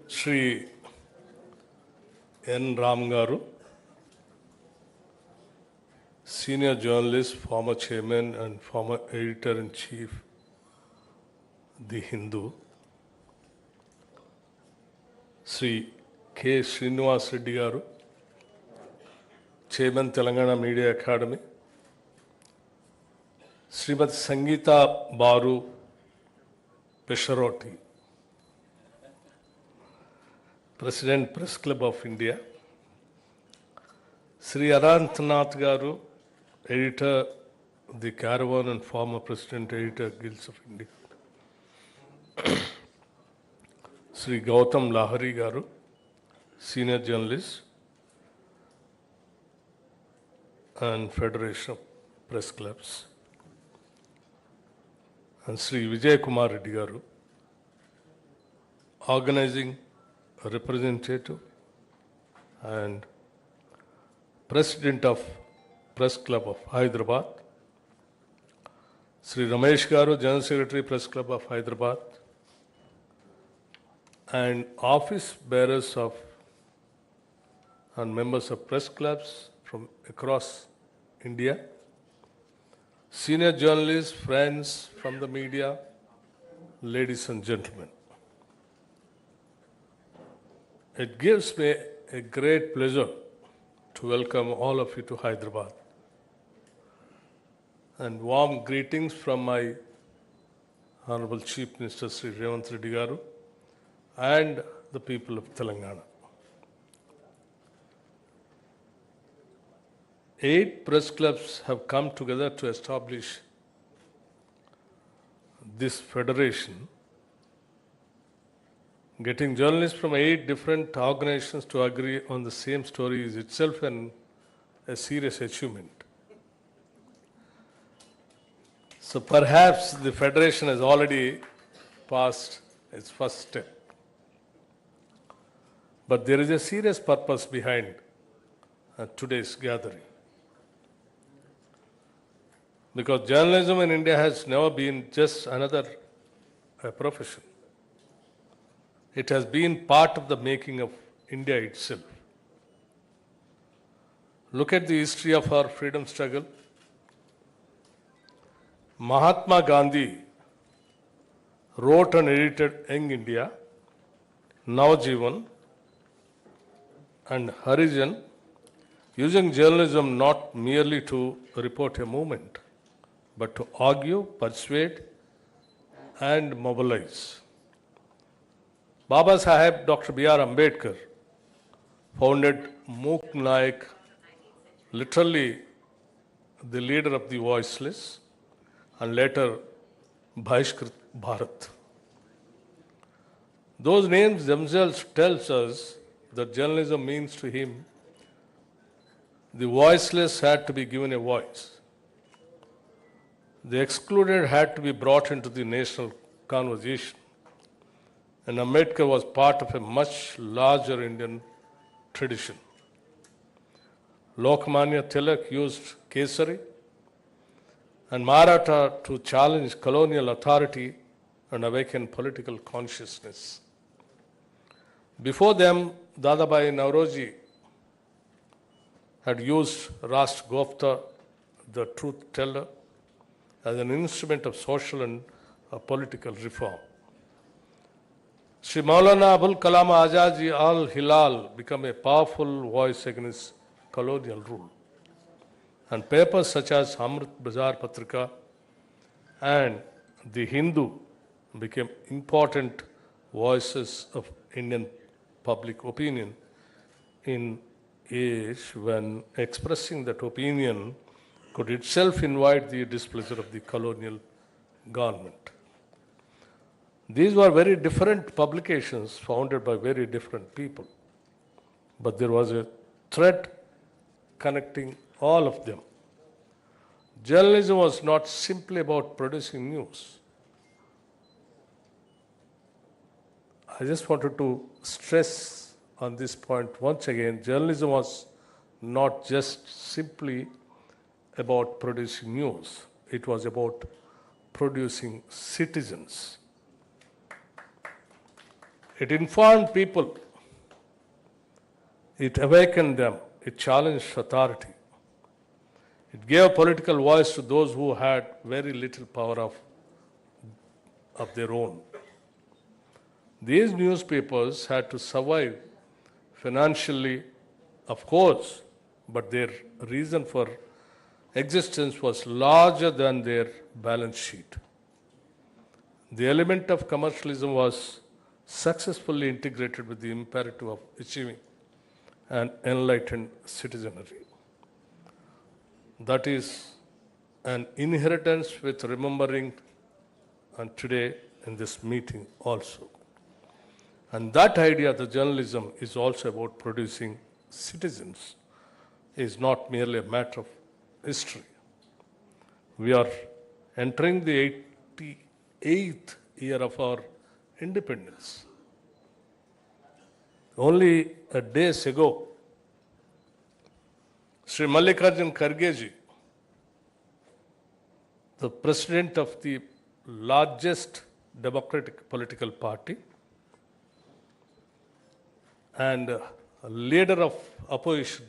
Shri N. Ram Garu, senior journalist, former chairman and former editor-in-chief, The Hindu. Shri K. Srinivas Reddy Garu, chairman, Telangana Media Academy. Srimati Sangeeta Baru Pesharoti, President, PressClub of India. Sri Anantanath Garu, editor, The Caravan and former President, Editor, Guilds of India. Sri Gautam Lahari Garu, senior journalist and Federation of Press Clubs. And Sri Vijay Kumar Reddy Garu, organizing representative and President of Press Club of Hyderabad. Sri Ramesh Garu, General Secretary, Press Club of Hyderabad. And office bearers of and members of press clubs from across India. Senior journalists, friends from the media, ladies and gentlemen. It gives me a great pleasure to welcome all of you to Hyderabad. And warm greetings from my Honorable Chief Minister Sri Revanth Reddy Garu and the people of Telangana. 8 press clubs have come together to establish this federation. Getting journalists from 8 different organizations to agree on the same story is itself a serious achievement. So perhaps the federation has already passed its first step. But there is a serious purpose behind today's gathering. Because journalism in India has never been just another profession. It has been part of the making of India itself. Look at the history of our freedom struggle. Mahatma Gandhi wrote and edited Young India, Navjivan, and Harijan, using journalism not merely to report a movement, but to argue, persuade, and mobilize. Baba Saheb Dr. B.R. Ambedkar founded Mook Naik, literally the leader of the voiceless, and later Bhaiskrit Bharat. Those names themselves tells us that journalism means to him the voiceless had to be given a voice. The excluded had to be brought into the national conversation. And Ambedkar was part of a much larger Indian tradition. Lokmanya Tilak used Kesari and Maratha to challenge colonial authority and awaken political consciousness. Before them, Dadabhai Nauroji had used Rashtragopta, the truth teller, as an instrument of social and political reform. Sri Maulana Abul Kalam Azad Ji al-Hilal became a powerful voice against colonial rule. And papers such as Amrit Bazar Patrika and The Hindu became important voices of Indian public opinion in age when expressing that opinion could itself invite the displeasure of the colonial government. These were very different publications founded by very different people. But there was a thread connecting all of them. Journalism was not simply about producing news. I just wanted to stress on this point once again. Journalism was not just simply about producing news. It was about producing citizens. It informed people, it awakened them, it challenged authority. It gave political voice to those who had very little power of their own. These newspapers had to survive financially, of course, but their reason for existence was larger than their balance sheet. The element of commercialism was successfully integrated with the imperative of achieving an enlightened citizenry. That is an inheritance with remembering, and today in this meeting also. And that idea, the journalism, is also about producing citizens, is not merely a matter of history. We are entering the 88th year of our independence. Only days ago, Sri Mallikarjun Kharge, the president of the largest democratic political party and a leader of opposition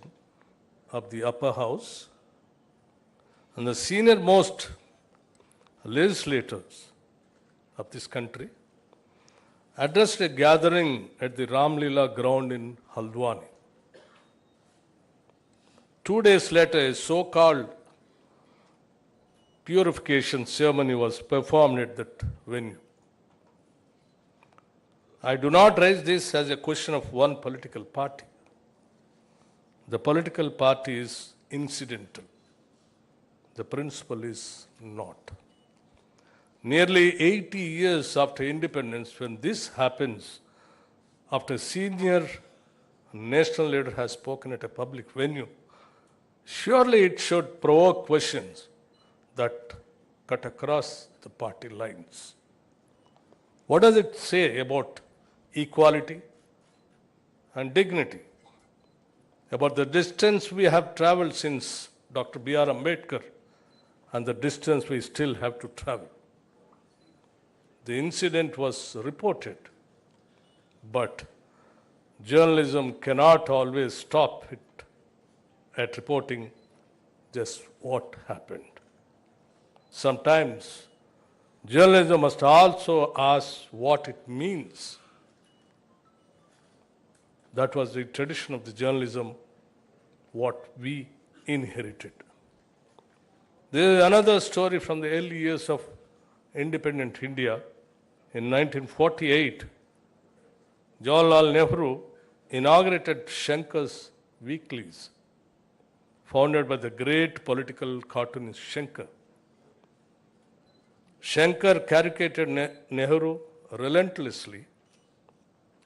of the upper house and the senior most legislators of this country, addressed a gathering at the Ramlila ground in Haldwani. 2 days later, a so-called purification ceremony was performed at that venue. I do not raise this as a question of one political party. The political party is incidental. The principle is not. Nearly 80 years after independence, when this happens, after a senior national leader has spoken at a public venue, surely it should provoke questions that cut across the party lines. What does it say about equality and dignity? About the distance we have traveled since Dr. B.R. Ambedkar and the distance we still have to travel. The incident was reported, but journalism cannot always stop it at reporting just what happened. Sometimes journalism must also ask what it means. That was the tradition of the journalism, what we inherited. There is another story from the early years of independent India. In 1948, Jawaharlal Nehru inaugurated Shankar's weeklies, founded by the great political cartoonist Shankar. Shankar caricatured Nehru relentlessly.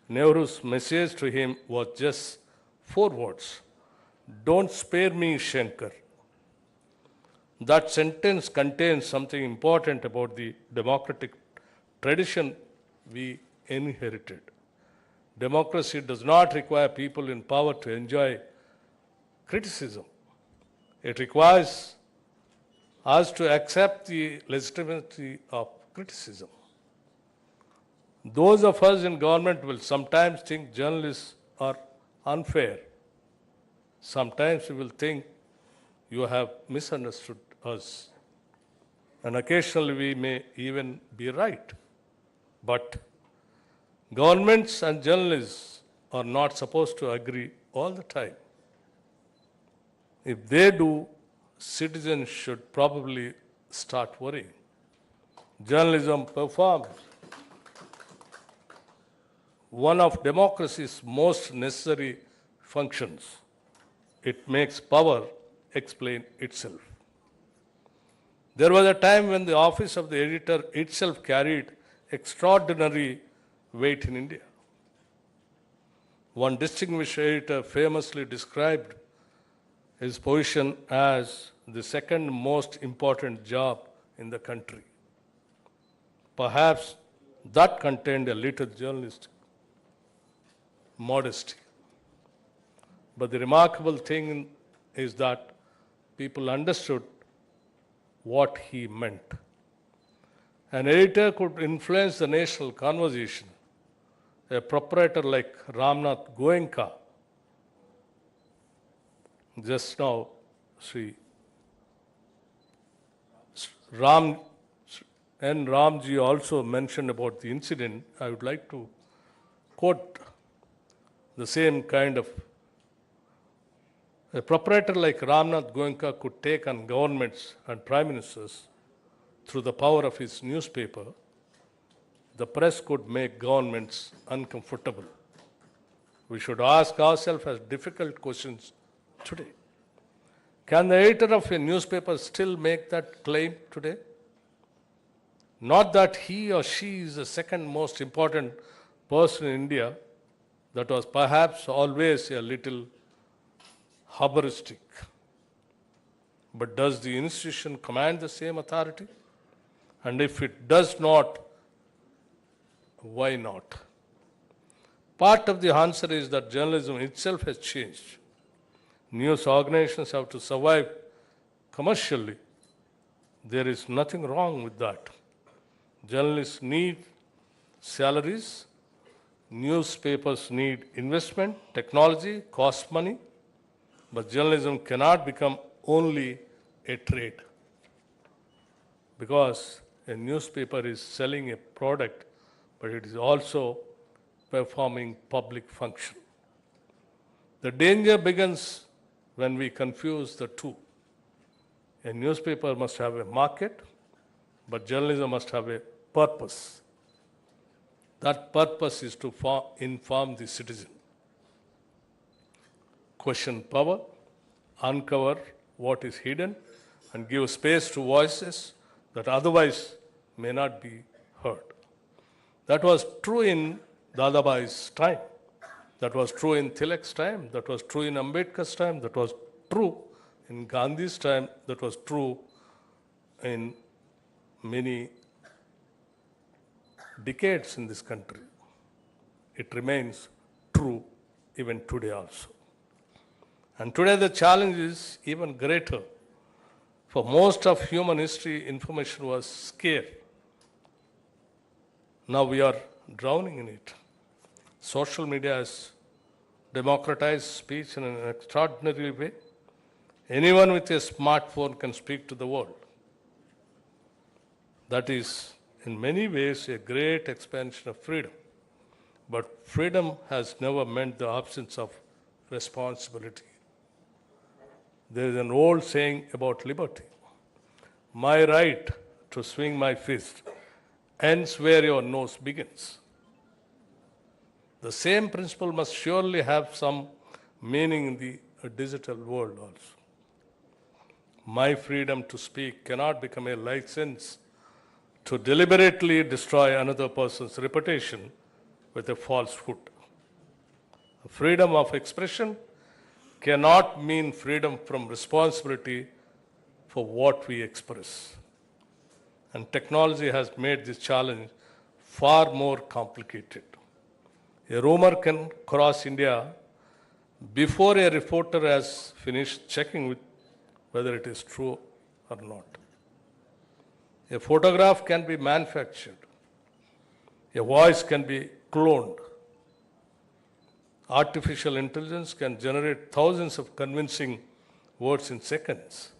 Nehru's message to him was just 4 words: "Don't spare me, Shankar." That sentence contains something important about the democratic tradition we inherited. Democracy does not require people in power to enjoy criticism. It requires us to accept the legitimacy of criticism. Those of us in government will sometimes think journalists are unfair. Sometimes we will think you have misunderstood us. And occasionally we may even be right. But governments and journalists are not supposed to agree all the time. If they do, citizens should probably start worrying. Journalism performs one of democracy's most necessary functions. It makes power explain itself. There was a time when the office of the editor itself carried extraordinary weight in India. One distinguished editor famously described his position as the second most important job in the country. Perhaps that contained a little journalistic modesty. But the remarkable thing is that people understood what he meant. An editor could influence the national conversation a proprietor like Ramnath Goenka, just now, Sri Ram and Ramji also mentioned about the incident. I would like to quote the same kind of. A proprietor like Ramnath Goenka could take on governments and prime ministers through the power of his newspaper. The press could make governments uncomfortable. We should ask ourselves as difficult questions today. Can the editor of a newspaper still make that claim today? Not that he or she is the second most important person in India. That was perhaps always a little hubristic. But does the institution command the same authority? And if it does not, why not? Part of the answer is that journalism itself has changed. News organizations have to survive commercially. There is nothing wrong with that. Journalists need salaries, newspapers need investment, technology, costs money, but journalism cannot become only a trade. Because a newspaper is selling a product, but it is also performing public function. The danger begins when we confuse the two. A newspaper must have a market, but journalism must have a purpose. That purpose is to inform the citizen, question power, uncover what is hidden, and give space to voices that otherwise may not be heard. That was true in Dadabhai's time. That was true in Tilak's time. That was true in Ambedkar's time. That was true in Gandhi's time. That was true in many decades in this country. It remains true even today also. And today the challenge is even greater. For most of human history, information was scarce. Now we are drowning in it. Social media has democratized speech in an extraordinary way. Anyone with a smartphone can speak to the world. That is, in many ways, a great expansion of freedom. But freedom has never meant the absence of responsibility. There is an old saying about liberty. My right to swing my fist ends where your nose begins. The same principle must surely have some meaning in the digital world also. My freedom to speak cannot become a license to deliberately destroy another person's reputation with a falsehood. Freedom of expression cannot mean freedom from responsibility for what we express. And technology has made this challenge far more complicated. A rumor can cross India before a reporter has finished checking with whether it is true or not. A photograph can be manufactured. A voice can be cloned. Artificial intelligence can generate thousands of convincing words in seconds.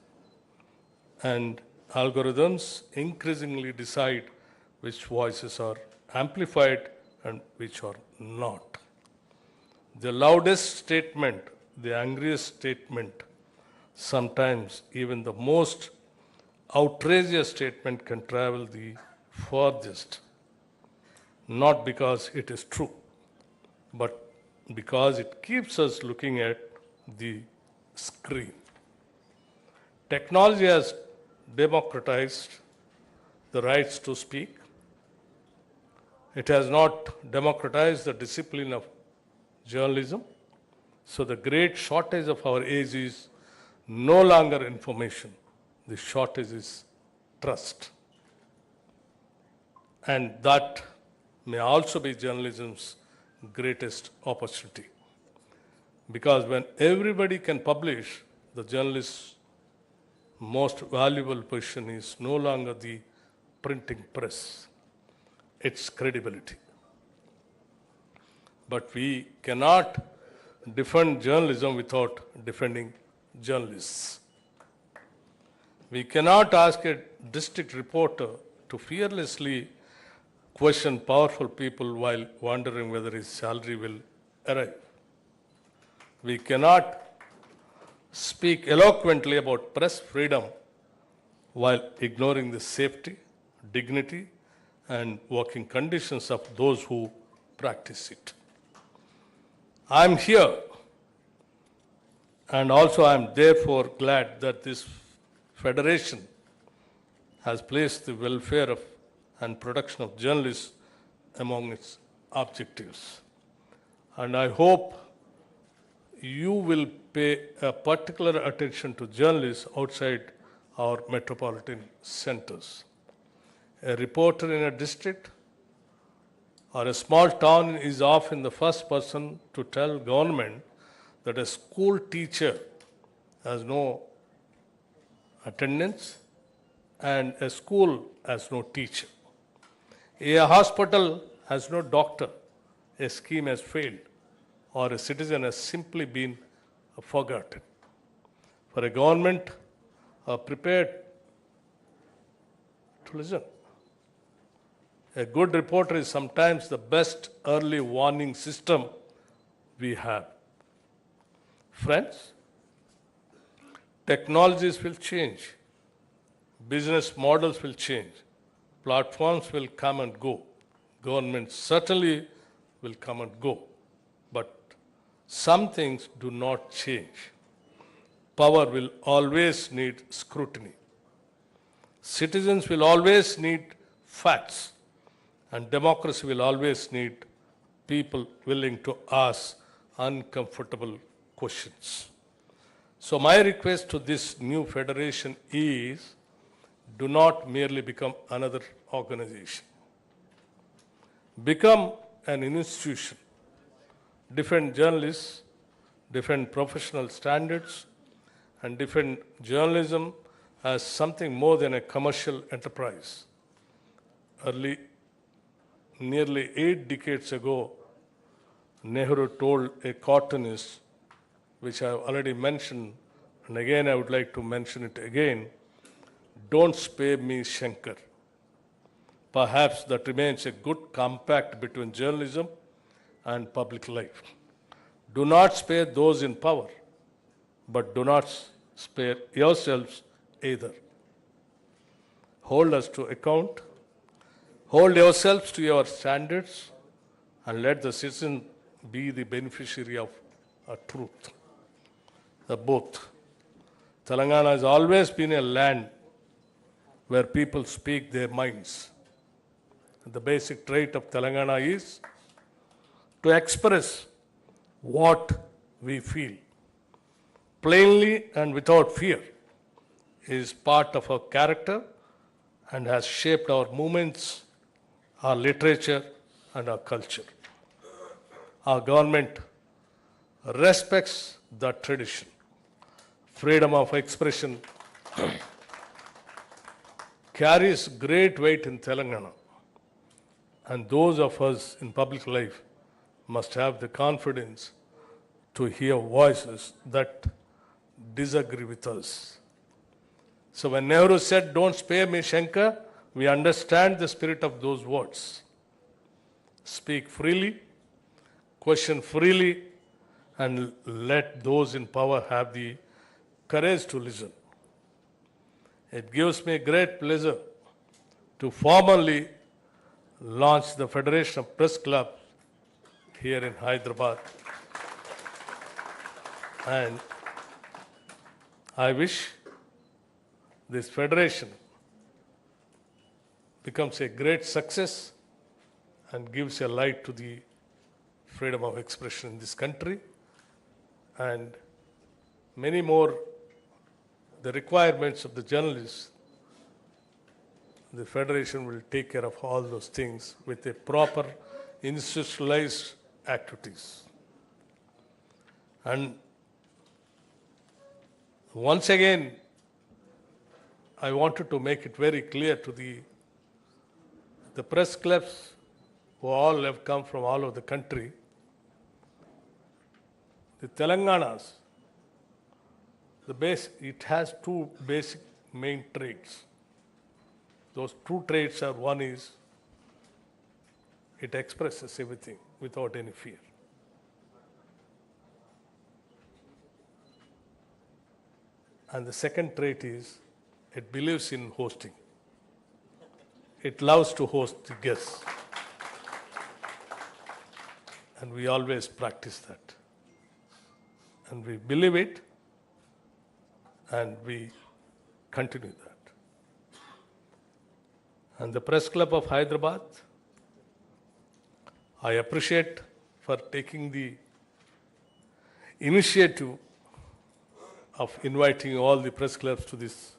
And algorithms increasingly decide which voices are amplified and which are not. The loudest statement, the angriest statement, sometimes even the most outrageous statement can travel the farthest, not because it is true, but because it keeps us looking at the screen. Technology has democratized the rights to speak. It has not democratized the discipline of journalism. So the great shortage of our age is no longer information. The shortage is trust. And that may also be journalism's greatest opportunity. Because when everybody can publish, the journalist's most valuable position is no longer the printing press, its credibility. but we cannot defend journalism without defending journalists. We cannot ask a district reporter to fearlessly question powerful people while wondering whether his salary will arrive. We cannot speak eloquently about press freedom while ignoring the safety, dignity, and working conditions of those who practice it. I'm here, and also I'm therefore glad that this federation has placed the welfare of and protection of journalists among its objectives. And I hope you will pay a particular attention to journalists outside our metropolitan centers. A reporter in a district or a small town is often the first person to tell government that a school teacher has no attendance and a school has no teacher. A hospital has no doctor, a scheme has failed, or a citizen has simply been forgotten. For a government prepared to listen. A good reporter is sometimes the best early warning system we have. Friends, technologies will change, business models will change, platforms will come and go, governments certainly will come and go, but some things do not change. Power will always need scrutiny. Citizens will always need facts, and democracy will always need people willing to ask uncomfortable questions. So my request to this new federation is, do not merely become another organization. Become an institution. Defend journalists, defend professional standards, and defend journalism as something more than a commercial enterprise. Nearly 8 decades ago, Nehru told a cartoonist, which I have already mentioned, and again I would like to mention it again, don't spare me, Shankar. Perhaps that remains a good compact between journalism and public life. Do not spare those in power, but do not spare yourselves either. Hold us to account. Hold yourselves to your standards, and let the citizen be the beneficiary of truth. The both. Telangana has always been a land where people speak their minds. The basic trait of Telangana is to express what we feel. Plainly and without fear is part of our character and has shaped our movements, our literature, and our culture. Our government respects that tradition. Freedom of expression carries great weight in Telangana, and those of us in public life must have the confidence to hear voices that disagree with us. So when Nehru said, don't spare me, Shankar, we understand the spirit of those words. Speak freely, question freely, and let those in power have the courage to listen. It gives me great pleasure to formally launch the Federation of PressClub here in Hyderabad. And I wish this federation becomes a great success and gives a light to the freedom of expression in this country, and many more the requirements of the journalists. The federation will take care of all those things with a proper institutionalized activities. And once again, I wanted to make it very clear to the press clubs who all have come from all over the country, the Telanganas, it has two basic main traits. Those two traits are, one is it expresses everything without any fear. And the second trait is it believes in hosting. It loves to host the guests. And we always practice that. And we believe it, and we continue that. And the Press Club of Hyderabad, I appreciate for taking the initiative of inviting all the press clubs to this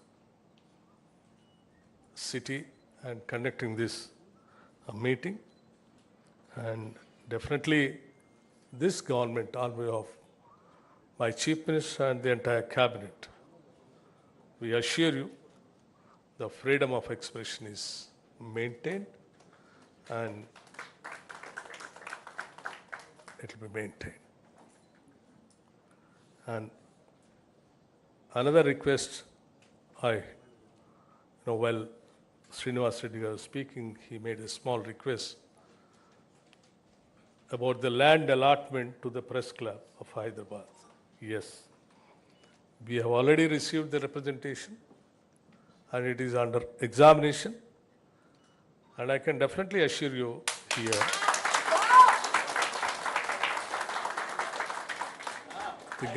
city and conducting this meeting. And definitely this government, on behalf of my Chief Minister and the entire cabinet, we assure you the freedom of expression is maintained and it will be maintained. And another request, while Srinivas Reddy was speaking, he made a small request about the land allotment to the Press Club of Hyderabad. Yes, we have already received the representation and it is under examination. And I can definitely assure you here, the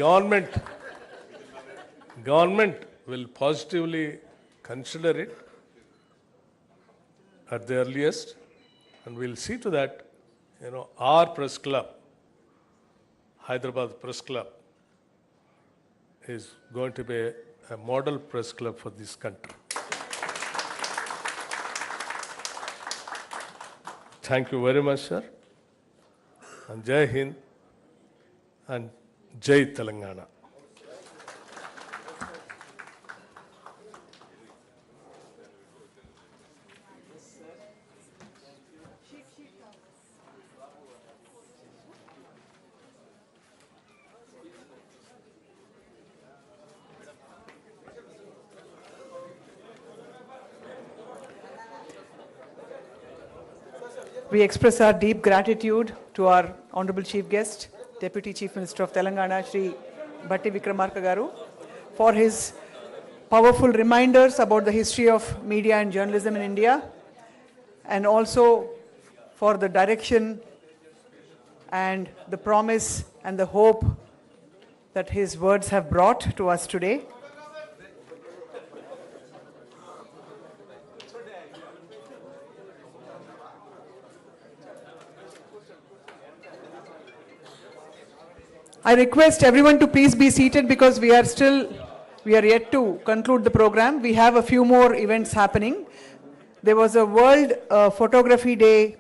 government will positively consider it at the earliest, and we'll see to that, our press club, Hyderabad Press Club, is going to be a model press club for this country. Thank you very much, sir. And Jai Hind and Jai Telangana. We express our deep gratitude to our Honorable Chief Guest, Deputy Chief Minister of Telangana, Shri Bhatti Vikramarka Garu, for his powerful reminders about the history of media and journalism in India, and also for the direction and the promise and the hope that his words have brought to us today. I request everyone to please be seated because we are yet to conclude the program. We have a few more events happening. There was a World Photography Day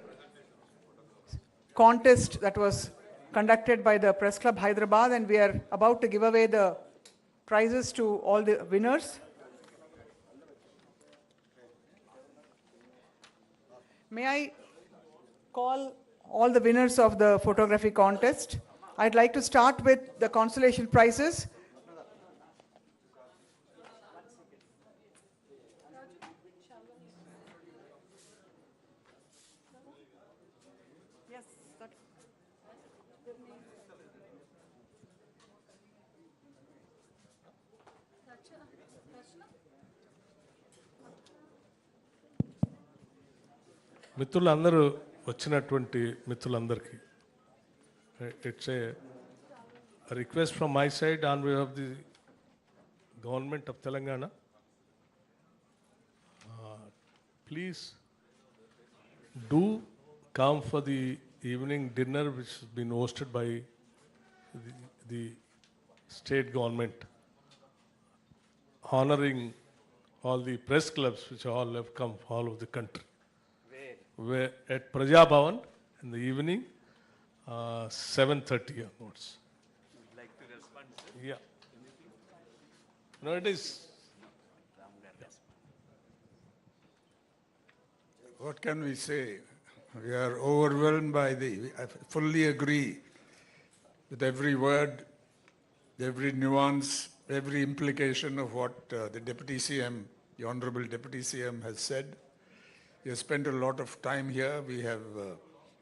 contest that was conducted by the Press Club Hyderabad, and we are about to give away the prizes to all the winners. May I call all the winners of the photography contest? I'd like to start with the consolation prizes. Yes, మిత్రులందరూ వచ్చినటువంటి మిత్రులందరికీ it's a request from my side on behalf of the government of Telangana. Please do come for the evening dinner which has been hosted by the state government, honoring all the press clubs which all have come all over the country. Where at Praja Bhavan in the evening, 7:30 onwards. Would like to respond, sir? Yeah. No, it is. What can we say? We are overwhelmed by I fully agree with every word every nuance, every implication of what the Deputy CM, the Honorable Deputy CM has said. He has spent a lot of time here. We have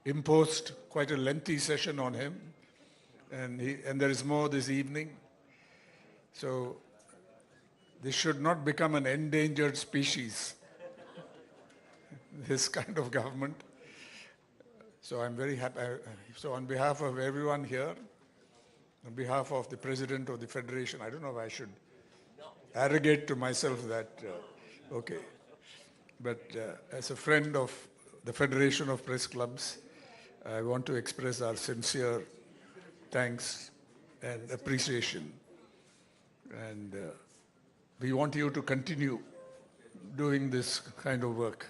imposed quite a lengthy session on him, and there is more this evening. So this should not become an endangered species, this kind of government. So I'm very happy. So on behalf of everyone here, on behalf of the President of the Federation, I don't know if I should arrogate to myself that, okay. But as a friend of the Federation of Press Clubs, I want to express our sincere thanks and appreciation. And we want you to continue doing this kind of work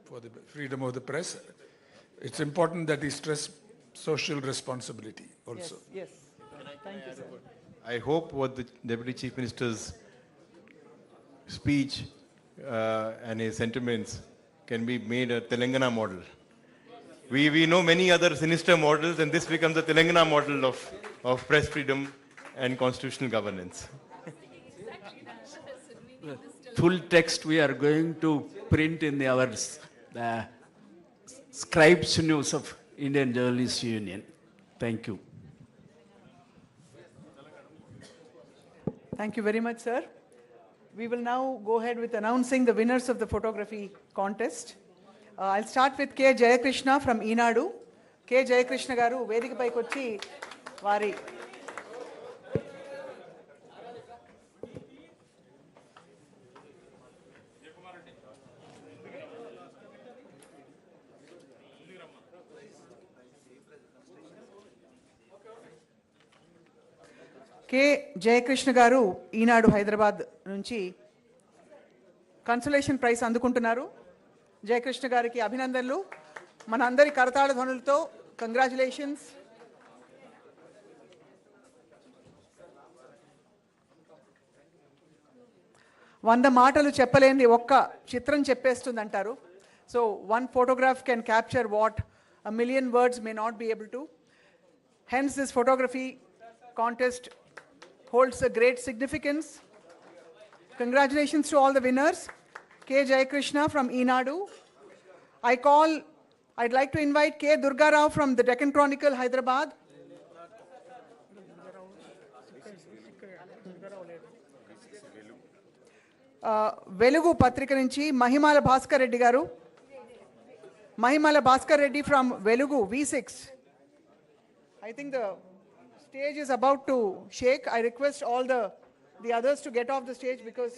for the freedom of the press. It's important that we stress social responsibility also. Yes. Thank you, sir. I hope what the Deputy Chief Minister's speech and his sentiments can be made a Telangana model. We know many other sinister models, and this becomes the Telangana model of press freedom and constitutional governance. Full text we are going to print in our Scribes News of Indian Journalists Union. Thank you. Thank you very much, sir. We will now go ahead with announcing the winners of the photography contest. I'll start with K. Jayakrishna from Eenadu. K. Jayakrishna garu వేదికపైకి వచ్చి వారి K Jayakrishna గారు ఈనాడు హైదరాబాద్ నుంచి consolation praise అందుకుంటున్నారు. Jayakrishna గారికి అభినందనలు. మన అందరి కరతాళ ధ్వనులతో congratulations. వంద మాటలు చెప్పలేని ఒక్క చిత్రం చెప్పేస్తుంది అంటారు. So one photograph can capture what a million words may not be able to. Hence this photography contest holds a great significance. Congratulations to all the winners. K. Jayakrishna from Eenadu. I'd like to invite K. Durga Rao from the Deccan Chronicle, Hyderabad. Velugu Patrika nunchi Mahimala Bhaskar Reddy garu. Mahimala Bhaskar Reddy from Velugu, V6. I think the stage is about to shake. I request all the others to get off the stage because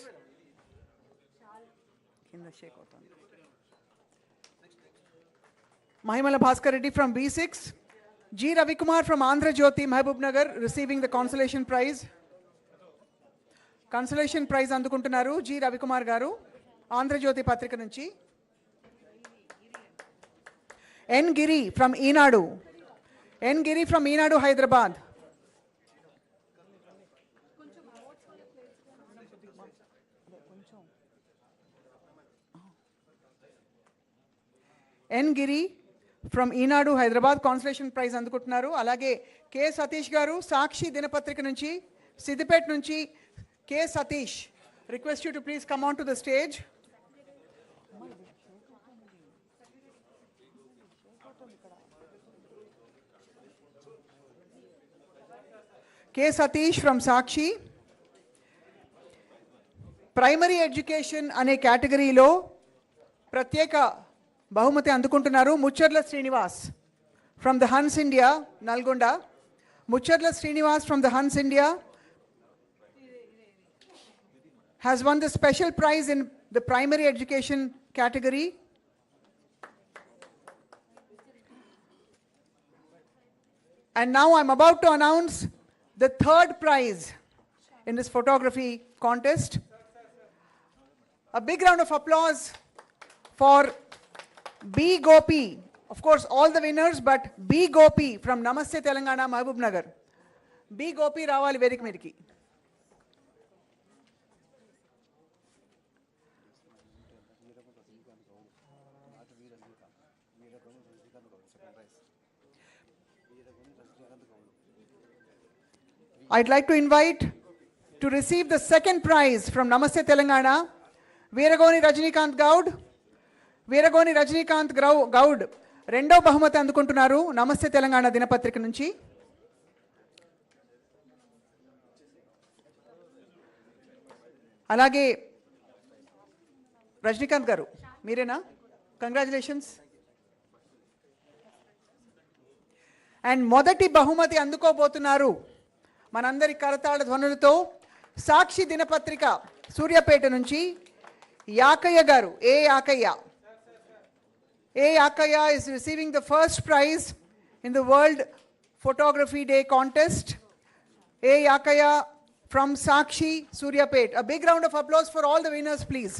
Mahimala Bhaskar Reddy from B6. G. Ravikumar from Andhra Jyoti, Mahbub Nagar, receiving the consolation prize. Consolation prize అందుకుంటున్నారు G. Ravikumar garu, Andhra Jyoti Patrika nunchi. N. Giri from Eenadu. N. Giri from Eenadu, Hyderabad. N. Giri from Eenadu, Hyderabad, consolation prize అందుకుంటున్నారు. అలాగే K. Satish గారు సాక్షి దినపత్రిక నుంచి సిద్దిపేట నుంచి K. Satish, request you to please come on to the stage. K. Satish from Sakshi. Primary education అనే కేటగిరీలో ప్రత్యేక బహుమతి అందుకుంటున్నారు Mucherla Srinivas from the Hans India, Nalgonda. Mucharla Srinivas from the Hans India has won the special prize in the primary education category. And now I'm about to announce the third prize in this photography contest. A big round of applause for B. Gopi. Of course, all the winners, but B. Gopi from Namaste Telangana, Mahbub Nagar. B. Gopi Ravali Vedik Miriki. I'd like to invite to receive the second prize from Namaste Telangana, Veeragoni Rajnikant Gaud. Veeragoni Rajnikant Gaud రెండో బహుమతి అందుకుంటున్నారు నమస్తే తెలంగాణ దినపత్రిక నుంచి. అలాగే రజనీకాంత్ గారు మీరేనా? Congratulations. And మొదటి బహుమతి అందుకోబోతున్నారు మనందరి కరతాళ ధ్వనులతో సాక్షి దినపత్రిక సూర్యాపేట నుంచి యాకయ్య గారు. ఏ Yakaiah. A. Akaya is receiving the first prize in the World Photography Day contest. A. Akaya from Sakshi, Suryapet. A big round of applause for all the winners, please.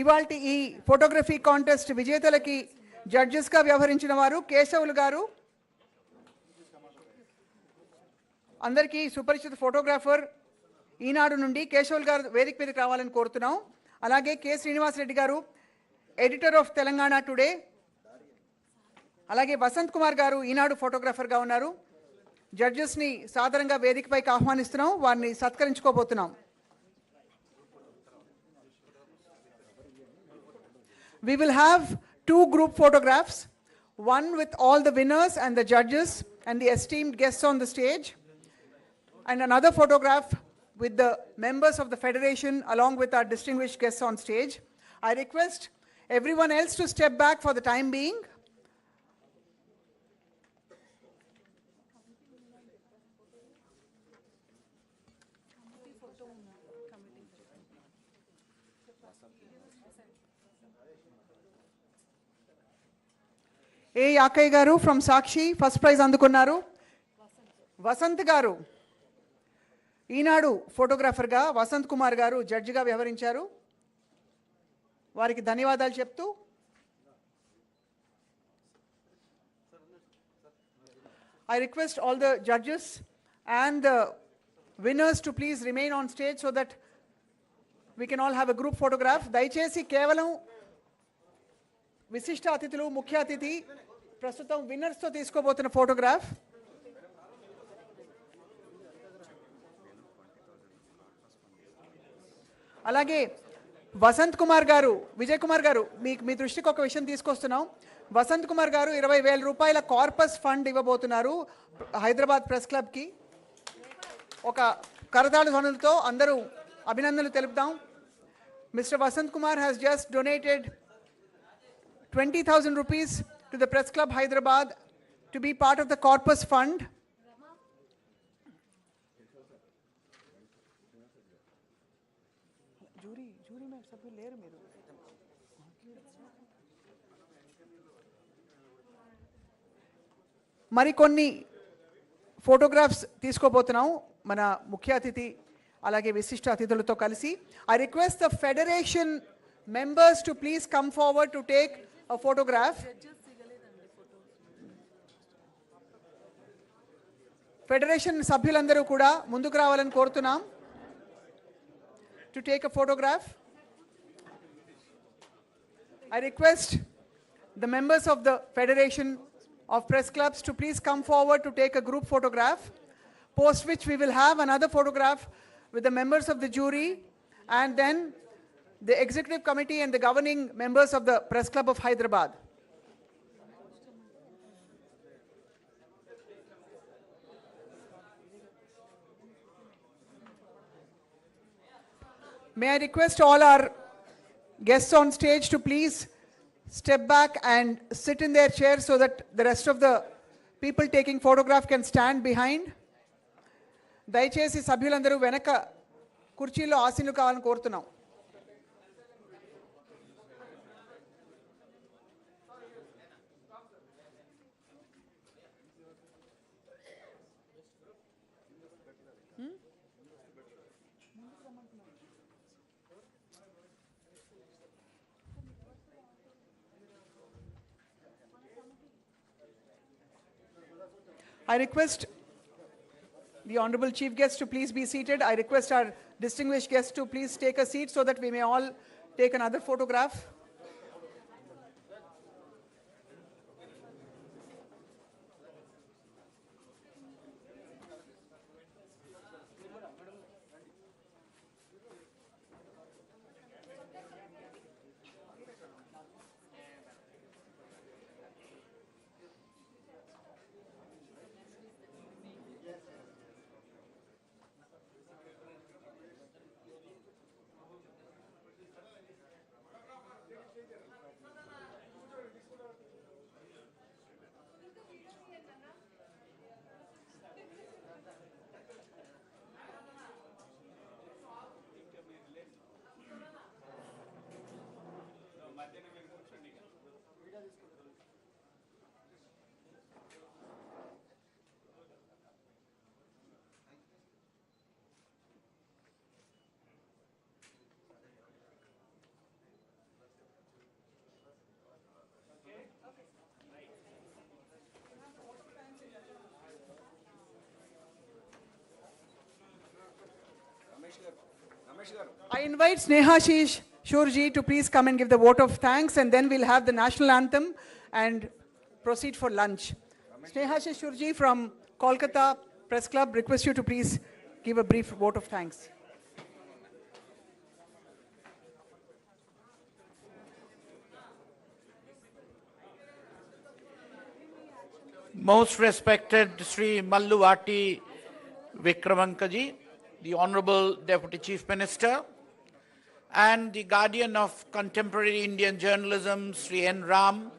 ఇవాల్టి ఈ ఫోటోగ్రఫీ కాంటెస్ట్ విజేతలకి జడ్జెస్గా వ్యవహరించిన వారు కేశవులు గారు. అందరికీ సుపరిచిత ఫోటోగ్రాఫర్ ఈనాడు నుండి కేశవులు గారు వేదిక మీదకి రావాలని కోరుతున్నాం. అలాగే కె శ్రీనివాసరెడ్డి గారు ఎడిటర్ ఆఫ్ తెలంగాణ టుడే. అలాగే వసంత్ కుమార్ గారు ఈనాడు ఫోటోగ్రాఫర్గా ఉన్నారు. జడ్జెస్ని సాధారణంగా వేదికపైకి ఆహ్వానిస్తున్నాం, వారిని సత్కరించుకోబోతున్నాం. We will have 2 group photographs, one with all the winners and the judges and the esteemed guests on the stage, and another photograph with the members of the federation along with our distinguished guests on stage. I request everyone else to step back for the time being. A. Yakai garu from Sakshi first prize అందుకున్నారు. వసంత్ గారు ఈనాడు ఫోటోగ్రాఫర్గా, వసంత్ కుమార్ గారు జడ్జిగా వ్యవహరించారు. వారికి ధన్యవాదాలు చెప్తూ I request all the judges and the winners to please remain on stage so that we can all have a group photograph. దయచేసి కేవలం విశిష్ట అతిథులు, ముఖ్య అతిథి ప్రస్తుతం విన్నర్స్తో తీసుకోబోతున్న ఫోటోగ్రాఫ్. అలాగే వసంత్ కుమార్ గారు, విజయ్ కుమార్ గారు, మీ దృష్టికి ఒక విషయం తీసుకొస్తున్నాం. వసంత్ కుమార్ గారు 20,000 రూపాయల కార్పస్ ఫండ్ ఇవ్వబోతున్నారు హైదరాబాద్ ప్రెస్ క్లబ్కి. ఒక కరతాళ ధ్వనులతో అందరూ అభినందనలు తెలుపుదాం. Mister Vasant Kumar has just donated 20,000 rupees to the Press Club Hyderabad to be part of the corpus fund. Jury mein sabhi leru meru. మరికొన్ని ఫోటోగ్రాఫ్స్ తీసుకోబోతున్నాం మన ముఖ్య అతిథి అలాగే విశిష్ట అతిథులతో కలిసి. I request the federation members to please come forward to take a photograph. Federation సభ్యులందరూ కూడా ముందుకు రావాలని కోరుతున్నాం to take a photograph. I request the members of the Federation of Press Clubs to please come forward to take a group photograph, post which we will have another photograph with the members of the jury and then the executive committee and the governing members of the Press Club of Hyderabad. May I request all our guests on stage to please step back and sit in their chairs so that the rest of the people taking photograph can stand behind. దయచేసి సభ్యులందరూ వెనక కుర్చీలో ఆసీనులు కావాలని కోరుతున్నాం. I request the Honorable Chief Guest to please be seated. I request our distinguished guests to please take a seat so that we may all take another photograph. I invite Snehashish Shurji to please come and give the vote of thanks, and then we'll have the national anthem and proceed for lunch. Snehashish Shurji from Kolkata Press Club requests you to please give a brief vote of thanks. Most respected Sri Mallu Bhatti Vikramarka ji, the Honorable Deputy Chief Minister, and the guardian of contemporary Indian journalism, Sri N. Ram,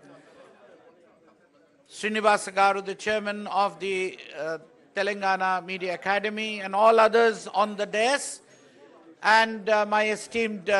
Srinivasa Garu, the chairman of the Telangana Media Academy, and all others on the dais, and my esteemed